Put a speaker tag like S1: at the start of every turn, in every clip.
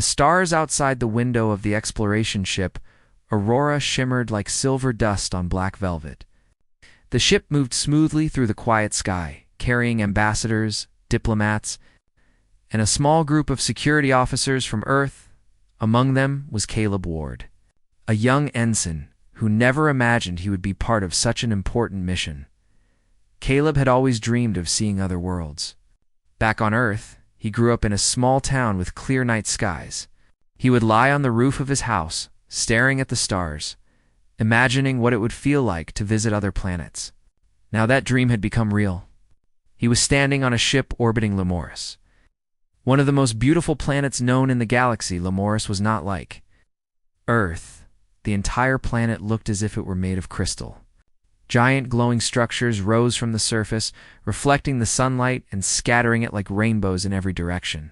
S1: The stars outside the window of the exploration ship Aurora shimmered like silver dust on black velvet. The ship moved smoothly through the quiet sky, carrying ambassadors, diplomats, and a small group of security officers from Earth. Among them was Caleb Ward, a young ensign who never imagined he would be part of such an important mission. Caleb had always dreamed of seeing other worlds. Back on Earth, he grew up in a small town with clear night skies. He would lie on the roof of his house, staring at the stars, imagining what it would feel like to visit other planets. Now that dream had become real. He was standing on a ship orbiting Lemorus. One of the most beautiful planets known in the galaxy. Lemorus was not like Earth. The entire planet looked as if it were made of crystal. Giant glowing structures rose from the surface, reflecting the sunlight and scattering it like rainbows in every direction.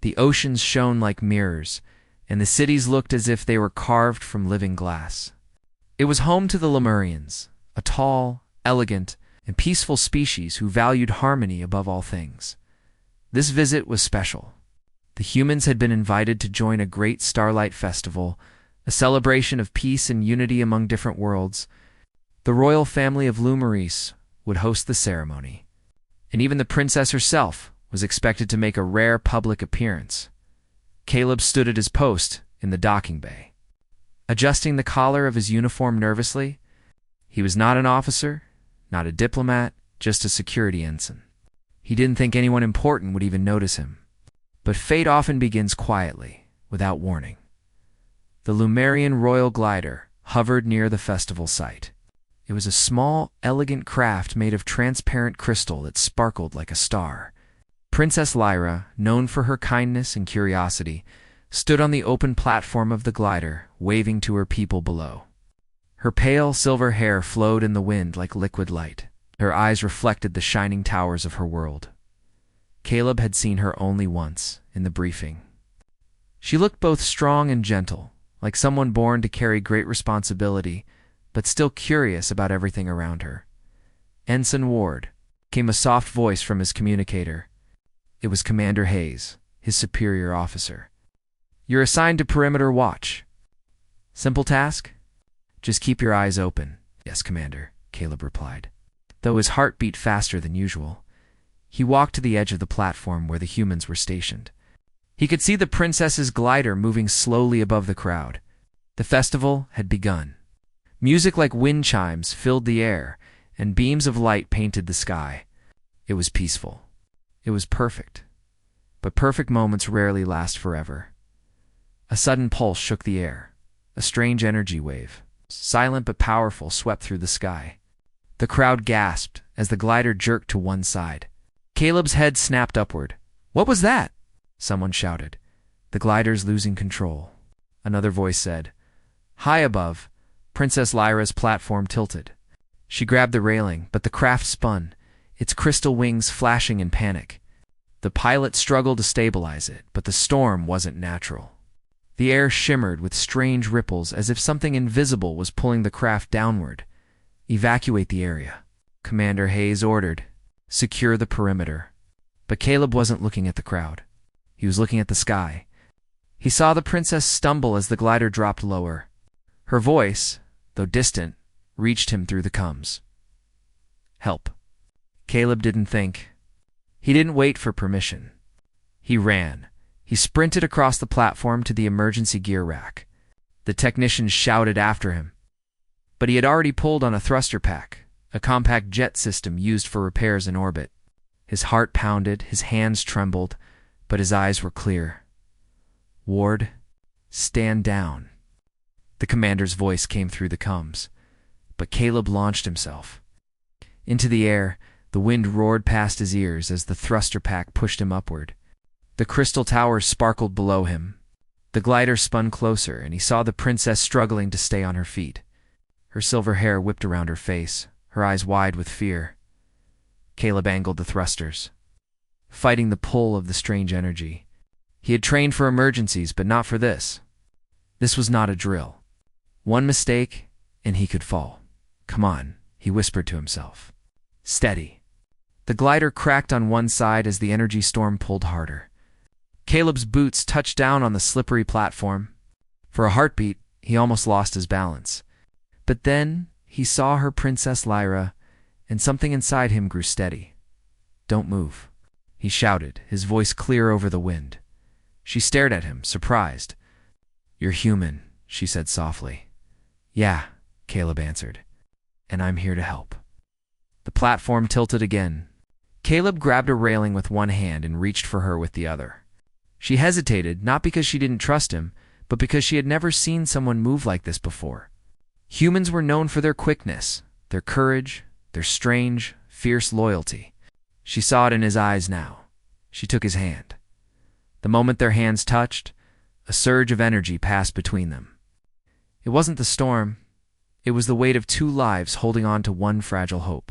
S1: The oceans shone like mirrors, and the cities looked as if they were carved from living glass. It was home to the Lemurians, a tall, elegant, and peaceful species who valued harmony above all things. This visit was special. The humans had been invited to join a great starlight festival, a celebration of peace and unity among different worlds. The royal family of Lumeris would host the ceremony, and even the princess herself was expected to make a rare public appearance. Caleb stood at his post in the docking bay, adjusting the collar of his uniform nervously. He was not an officer, not a diplomat, just a security ensign. He didn't think anyone important would even notice him. But fate often begins quietly, without warning. The Lumerian royal glider hovered near the festival site. It was a small, elegant craft made of transparent crystal that sparkled like a star. Princess Lyra, known for her kindness and curiosity, stood on the open platform of the glider, waving to her people below. Her pale silver hair flowed in the wind like liquid light. Her eyes reflected the shining towers of her world. Caleb had seen her only once, in the briefing. She looked both strong and gentle, like someone born to carry great responsibility, but still curious about everything around her. "Ensign Ward," came a soft voice from his communicator. It was Commander Hayes, his superior officer. "You're assigned to perimeter watch. Simple task? Just keep your eyes open." "Yes, Commander," Caleb replied. Though his heart beat faster than usual, he walked to the edge of the platform where the humans were stationed. He could see the princess's glider moving slowly above the crowd. The festival had begun. Music like wind chimes filled the air, and beams of light painted the sky. It was peaceful. It was perfect. But perfect moments rarely last forever. A sudden pulse shook the air. A strange energy wave, silent but powerful, swept through the sky. The crowd gasped as the glider jerked to one side. Caleb's head snapped upward. "What was that?" Someone shouted. "The glider's losing control." Another voice said. High above, Princess Lyra's platform tilted. She grabbed the railing, but the craft spun, its crystal wings flashing in panic. The pilot struggled to stabilize it, but the storm wasn't natural. The air shimmered with strange ripples as if something invisible was pulling the craft downward. "Evacuate the area," Commander Hayes ordered. "Secure the perimeter." But Caleb wasn't looking at the crowd. He was looking at the sky. He saw the princess stumble as the glider dropped lower. Her voice, though distant, reached him through the comms. "Help." Caleb didn't think. He didn't wait for permission. He ran. He sprinted across the platform to the emergency gear rack. The technicians shouted after him. But he had already pulled on a thruster pack, a compact jet system used for repairs in orbit. His heart pounded, his hands trembled, but his eyes were clear. "Ward, stand down." The commander's voice came through the comms. But Caleb launched himself. Into the air, the wind roared past his ears as the thruster pack pushed him upward. The crystal towers sparkled below him. The glider spun closer, and he saw the princess struggling to stay on her feet. Her silver hair whipped around her face, her eyes wide with fear. Caleb angled the thrusters, fighting the pull of the strange energy. He had trained for emergencies, but not for this. This was not a drill. One mistake, and he could fall. "Come on," he whispered to himself. "Steady." The glider cracked on one side as the energy storm pulled harder. Caleb's boots touched down on the slippery platform. For a heartbeat, he almost lost his balance. But then he saw her Princess Lyra, and something inside him grew steady. "Don't move," he shouted, his voice clear over the wind. She stared at him, surprised. "You're human," she said softly. "Yeah," Caleb answered, "and I'm here to help." The platform tilted again. Caleb grabbed a railing with one hand and reached for her with the other. She hesitated, not because she didn't trust him, but because she had never seen someone move like this before. Humans were known for their quickness, their courage, their strange, fierce loyalty. She saw it in his eyes now. She took his hand. The moment their hands touched, a surge of energy passed between them. It wasn't the storm. It was the weight of two lives holding on to one fragile hope.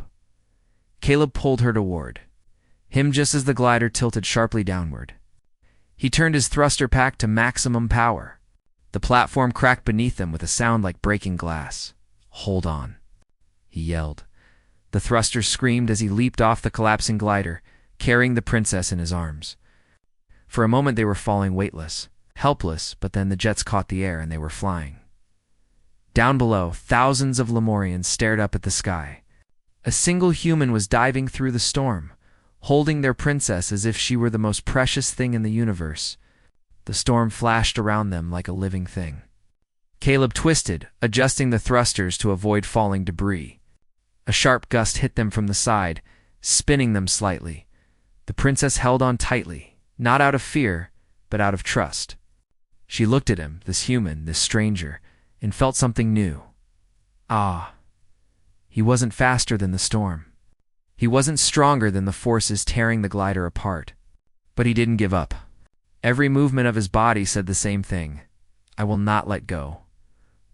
S1: Caleb pulled her toward him just as the glider tilted sharply downward. He turned his thruster pack to maximum power. The platform cracked beneath them with a sound like breaking glass. "Hold on," he yelled. The thruster screamed as he leaped off the collapsing glider, carrying the princess in his arms. For a moment they were falling weightless, helpless, but then the jets caught the air and they were flying. Down below, thousands of Lemurians stared up at the sky. A single human was diving through the storm, holding their princess as if she were the most precious thing in the universe. The storm flashed around them like a living thing. Caleb twisted, adjusting the thrusters to avoid falling debris. A sharp gust hit them from the side, spinning them slightly. The princess held on tightly, not out of fear, but out of trust. She looked at him, this human, this stranger, and felt something new. Ah, he wasn't faster than the storm. He wasn't stronger than the forces tearing the glider apart. But he didn't give up. Every movement of his body said the same thing. "I will not let go."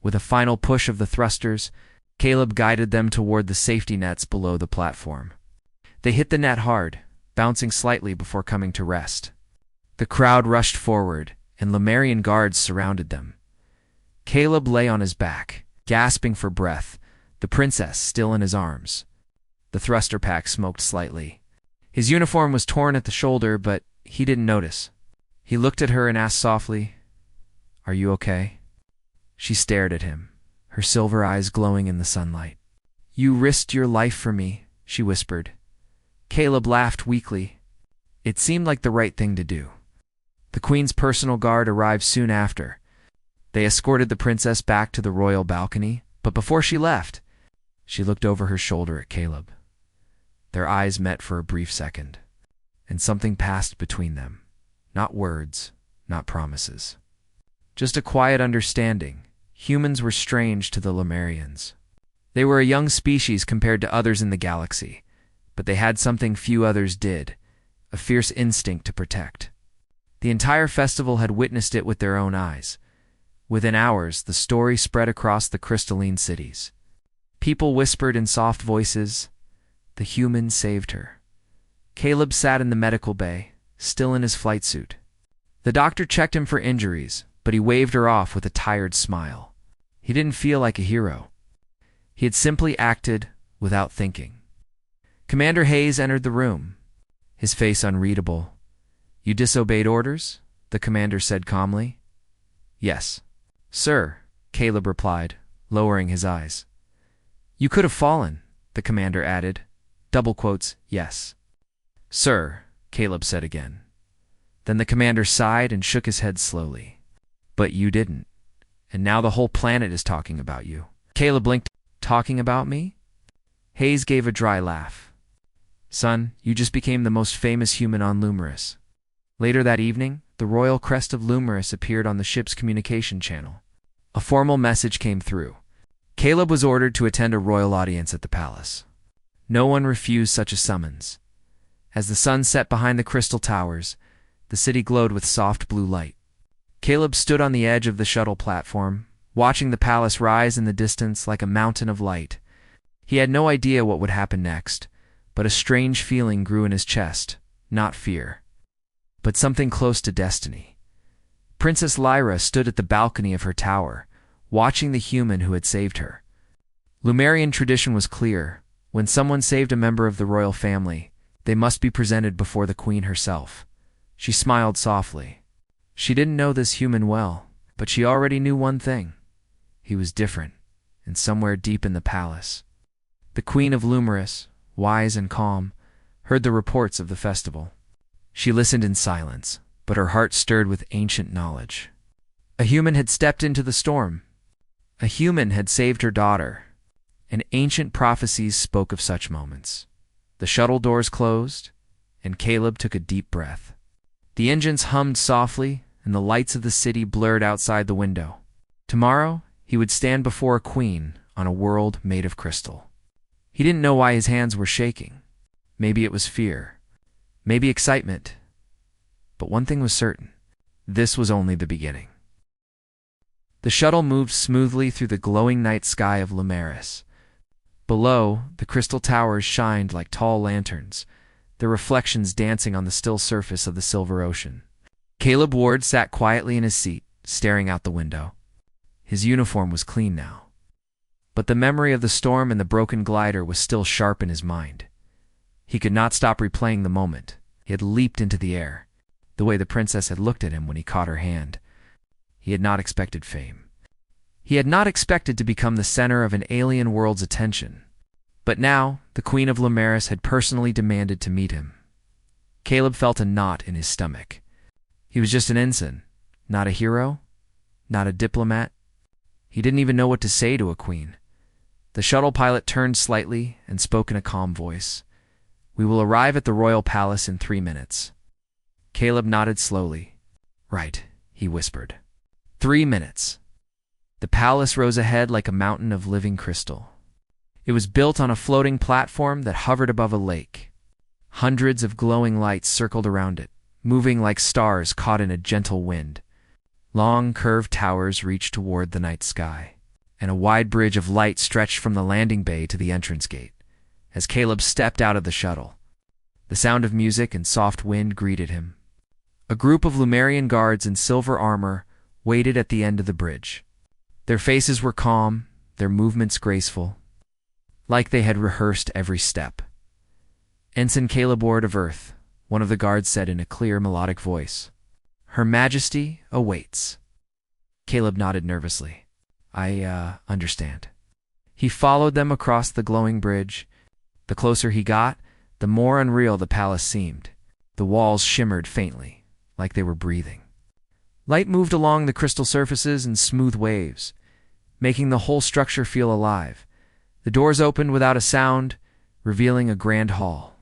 S1: With a final push of the thrusters, Caleb guided them toward the safety nets below the platform. They hit the net hard, bouncing slightly before coming to rest. The crowd rushed forward, and Lemurian guards surrounded them. Caleb lay on his back, gasping for breath, the princess still in his arms. The thruster pack smoked slightly. His uniform was torn at the shoulder, but he didn't notice. He looked at her and asked softly, "Are you okay?" She stared at him, her silver eyes glowing in the sunlight. "You risked your life for me," she whispered. Caleb laughed weakly. It seemed like the right thing to do. The queen's personal guard arrived soon after. They escorted the princess back to the royal balcony, but before she left, she looked over her shoulder at Caleb. Their eyes met for a brief second, and something passed between them. Not words, not promises. Just a quiet understanding. Humans were strange to the Lemurians. They were a young species compared to others in the galaxy, but they had something few others did, a fierce instinct to protect. The entire festival had witnessed it with their own eyes. Within hours, the story spread across the crystalline cities. People whispered in soft voices, "The human saved her." Caleb sat in the medical bay, still in his flight suit. The doctor checked him for injuries, but he waved her off with a tired smile. He didn't feel like a hero. He had simply acted without thinking. Commander Hayes entered the room, his face unreadable. "You disobeyed orders?" the commander said calmly. "Yes, sir," Caleb replied, lowering his eyes. "You could have fallen," the commander added. Double quotes, "Yes." "Sir," Caleb said again. Then the commander sighed and shook his head slowly. "But you didn't. And now the whole planet is talking about you." Caleb blinked. "Talking about me?" Hayes gave a dry laugh. "Son, you just became the most famous human on Lumerus." Later that evening, the royal crest of Lumerus appeared on the ship's communication channel. A formal message came through. Caleb was ordered to attend a royal audience at the palace. No one refused such a summons. As the sun set behind the crystal towers, the city glowed with soft blue light. Caleb stood on the edge of the shuttle platform, watching the palace rise in the distance like a mountain of light. He had no idea what would happen next, but a strange feeling grew in his chest, not fear, but something close to destiny. Princess Lyra stood at the balcony of her tower, watching the human who had saved her. Lumerian tradition was clear. When someone saved a member of the royal family, they must be presented before the queen herself. She smiled softly. She didn't know this human well, but she already knew one thing. He was different, and somewhere deep in the palace. The Queen of Lumerus, wise and calm, heard the reports of the festival. She listened in silence, but her heart stirred with ancient knowledge. A human had stepped into the storm. A human had saved her daughter, and ancient prophecies spoke of such moments. The shuttle doors closed, and Caleb took a deep breath. The engines hummed softly, and the lights of the city blurred outside the window. Tomorrow, he would stand before a queen on a world made of crystal. He didn't know why his hands were shaking. Maybe it was fear. Maybe excitement. But one thing was certain. This was only the beginning. The shuttle moved smoothly through the glowing night sky of Lumerus. Below, the crystal towers shined like tall lanterns, their reflections dancing on the still surface of the silver ocean. Caleb Ward sat quietly in his seat, staring out the window. His uniform was clean now. But the memory of the storm and the broken glider was still sharp in his mind. He could not stop replaying the moment. He had leaped into the air, the way the princess had looked at him when he caught her hand. He had not expected fame. He had not expected to become the center of an alien world's attention. But now, the Queen of Lumerus had personally demanded to meet him. Caleb felt a knot in his stomach. He was just an ensign, not a hero, not a diplomat. He didn't even know what to say to a queen. The shuttle pilot turned slightly and spoke in a calm voice. "We will arrive at the royal palace in 3 minutes." Caleb nodded slowly. "Right," he whispered. 3 minutes. The palace rose ahead like a mountain of living crystal. It was built on a floating platform that hovered above a lake. Hundreds of glowing lights circled around it, moving like stars caught in a gentle wind. Long, curved towers reached toward the night sky, and a wide bridge of light stretched from the landing bay to the entrance gate. As Caleb stepped out of the shuttle, the sound of music and soft wind greeted him. A group of Lumerian guards in silver armor waited at the end of the bridge. Their faces were calm, their movements graceful, like they had rehearsed every step. "Ensign Caleb Ward of Earth," one of the guards said in a clear, melodic voice. "Her Majesty awaits." Caleb nodded nervously. I understand." He followed them across the glowing bridge. The closer he got, the more unreal the palace seemed. The walls shimmered faintly, like they were breathing. Light moved along the crystal surfaces in smooth waves, making the whole structure feel alive. The doors opened without a sound, revealing a grand hall.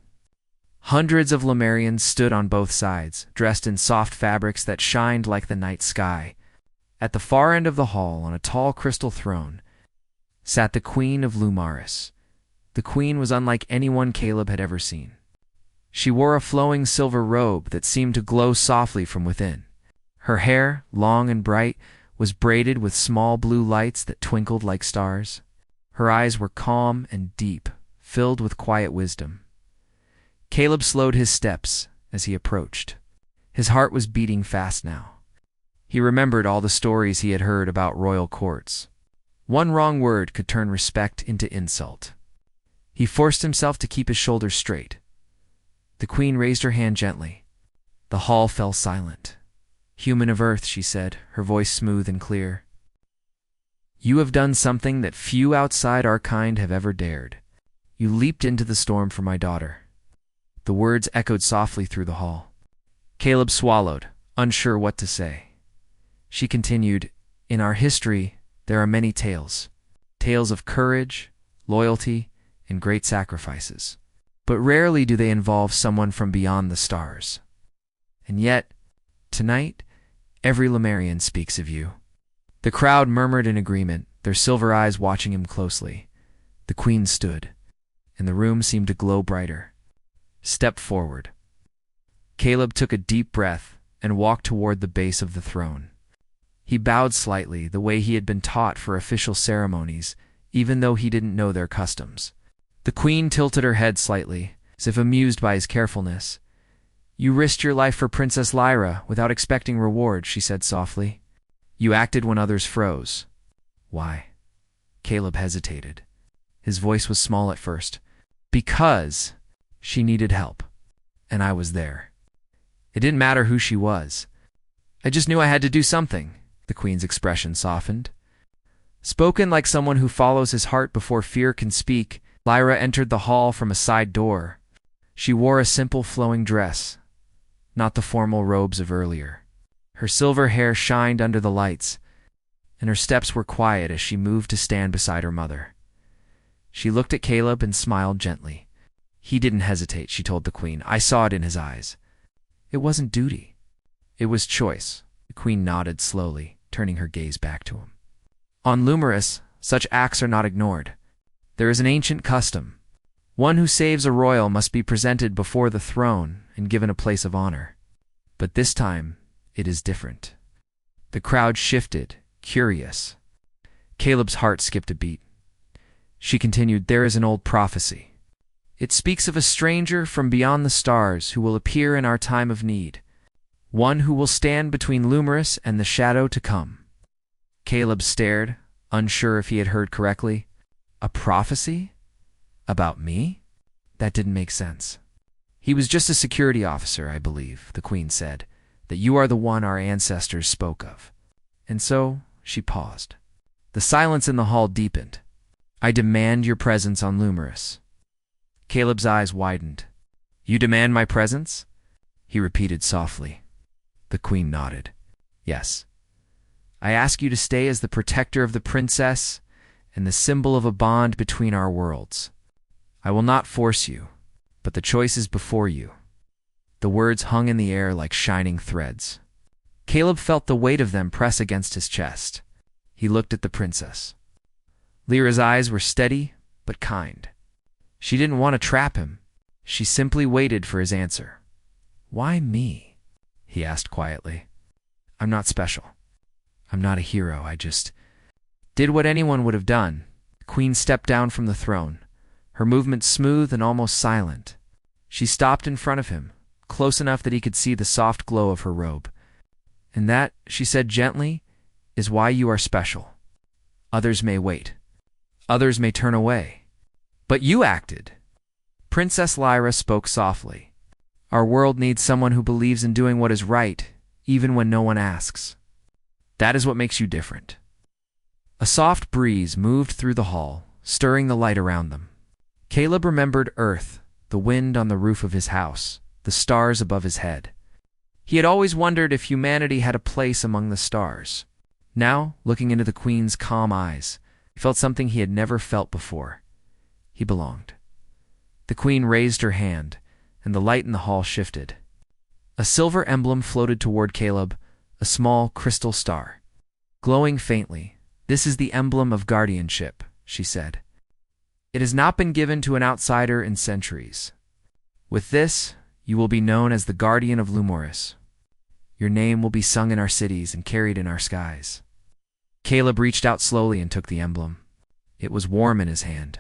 S1: Hundreds of Lumerians stood on both sides, dressed in soft fabrics that shined like the night sky. At the far end of the hall, on a tall crystal throne, sat the Queen of Lumerus. The queen was unlike anyone Caleb had ever seen. She wore a flowing silver robe that seemed to glow softly from within. Her hair, long and bright, was braided with small blue lights that twinkled like stars. Her eyes were calm and deep, filled with quiet wisdom. Caleb slowed his steps as he approached. His heart was beating fast now. He remembered all the stories he had heard about royal courts. One wrong word could turn respect into insult. He forced himself to keep his shoulders straight. The queen raised her hand gently. The hall fell silent. "Human of Earth," she said, her voice smooth and clear. "You have done something that few outside our kind have ever dared. You leaped into the storm for my daughter." The words echoed softly through the hall. Caleb swallowed, unsure what to say. She continued, "In our history, there are many tales. Tales of courage, loyalty, and great sacrifices. But rarely do they involve someone from beyond the stars. And yet, tonight, every Lumerian speaks of you." The crowd murmured in agreement, their silver eyes watching him closely. The queen stood, and the room seemed to glow brighter. "Step forward." Caleb took a deep breath and walked toward the base of the throne. He bowed slightly, the way he had been taught for official ceremonies, even though he didn't know their customs. The queen tilted her head slightly, as if amused by his carefulness. "You risked your life for Princess Lyra without expecting reward," she said softly. "You acted when others froze." "Why?" Caleb hesitated. His voice was small at first. "Because she needed help, and I was there. It didn't matter who she was. I just knew I had to do something. The queen's expression softened. Spoken like someone who follows his heart before fear can speak, Lyra entered the hall from a side door. She wore a simple flowing dress, not the formal robes of earlier. Her silver hair shined under the lights, and her steps were quiet as she moved to stand beside her mother. She looked at Caleb and smiled gently. He didn't hesitate, she told the queen. I saw it in his eyes. It wasn't duty. It was choice. The queen nodded slowly, turning her gaze back to him. On Lumerus, such acts are not ignored. There is an ancient custom. One who saves a royal must be presented before the throne and given a place of honor. But this time, it is different. The crowd shifted, curious. Caleb's heart skipped a beat. She continued, there is an old prophecy. It speaks of a stranger from beyond the stars who will appear in our time of need, one who will stand between Lumerus and the shadow to come. Caleb stared, unsure if he had heard correctly. A prophecy? About me? That didn't make sense. He was just a security officer, I believe, the queen said, that you are the one our ancestors spoke of. And so she paused. The silence in the hall deepened. I demand your presence on Lumerus. Caleb's eyes widened. You demand my presence? He repeated softly. The queen nodded. Yes. I ask you to stay as the protector of the princess and the symbol of a bond between our worlds. I will not force you, but the choice is before you. The words hung in the air like shining threads. Caleb felt the weight of them press against his chest. He looked at the princess. Lyra's eyes were steady, but kind. She didn't want to trap him. She simply waited for his answer. Why me? He asked quietly. I'm not special. I'm not a hero. I just did what anyone would have done. The queen stepped down from the throne, her movement smooth and almost silent. She stopped in front of him, close enough that he could see the soft glow of her robe. And that, she said gently, is why you are special. Others may wait. Others may turn away. But you acted. Princess Lyra spoke softly. Our world needs someone who believes in doing what is right, even when no one asks. That is what makes you different. A soft breeze moved through the hall, stirring the light around them. Caleb remembered Earth, the wind on the roof of his house, the stars above his head. He had always wondered if humanity had a place among the stars. Now, looking into the queen's calm eyes, he felt something he had never felt before. He belonged. The queen raised her hand, and the light in the hall shifted. A silver emblem floated toward Caleb, a small crystal star. Glowing faintly, this is the emblem of guardianship, she said. It has not been given to an outsider in centuries. With this, you will be known as the guardian of Lumerus. Your name will be sung in our cities and carried in our skies. Caleb reached out slowly and took the emblem. It was warm in his hand.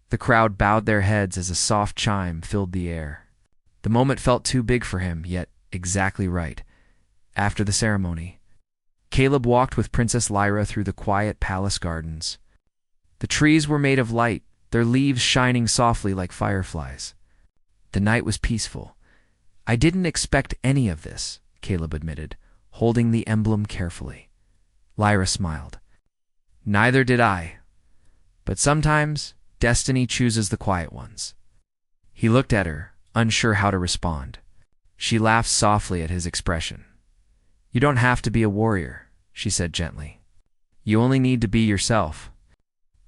S1: The crowd bowed their heads as a soft chime filled the air. The moment felt too big for him, yet exactly right. After the ceremony, Caleb walked with Princess Lyra through the quiet palace gardens. The trees were made of light, their leaves shining softly like fireflies. The night was peaceful. I didn't expect any of this, Caleb admitted, holding the emblem carefully. Lyra smiled. Neither did I. But sometimes, destiny chooses the quiet ones. He looked at her, unsure how to respond. She laughed softly at his expression. You don't have to be a warrior, she said gently. You only need to be yourself.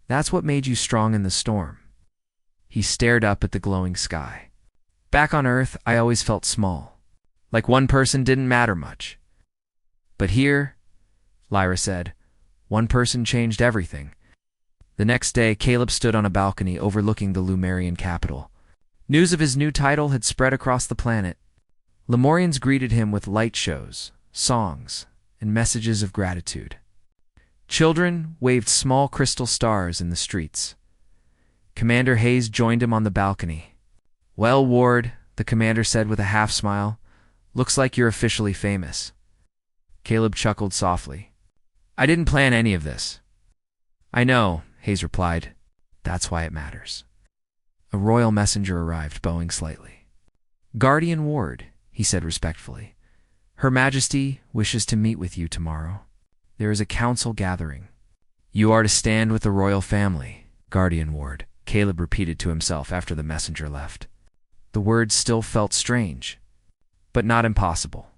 S1: That's what made you strong in the storm. He stared up at the glowing sky. Back on Earth, I always felt small. Like one person didn't matter much. But here, Lyra said, one person changed everything. The next day, Caleb stood on a balcony overlooking the Lumerian capital. News of his new title had spread across the planet. Lemurians greeted him with light shows, songs, and messages of gratitude. Children waved small crystal stars in the streets. Commander Hayes joined him on the balcony. Well, Ward, the commander said with a half-smile, looks like you're officially famous. Caleb chuckled softly. I didn't plan any of this. I know, Hayes replied. That's why it matters. A royal messenger arrived, bowing slightly. Guardian Ward, he said respectfully. Her Majesty wishes to meet with you tomorrow. There is a council gathering. You are to stand with the royal family, Guardian Ward, Caleb repeated to himself after the messenger left. The words still felt strange, but not impossible.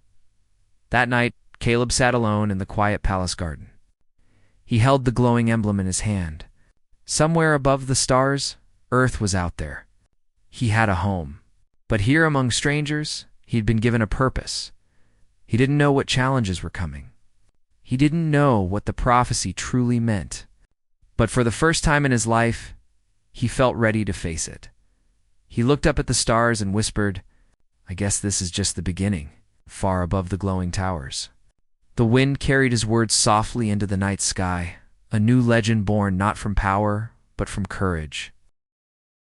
S1: That night, Caleb sat alone in the quiet palace garden. He held the glowing emblem in his hand. Somewhere above the stars, Earth was out there. He had a home. But here among strangers, he'd been given a purpose. He didn't know what challenges were coming. He didn't know what the prophecy truly meant. But for the first time in his life, he felt ready to face it. He looked up at the stars and whispered, "I guess this is just the beginning," far above the glowing towers. The wind carried his words softly into the night sky, a new legend born not from power, but from courage.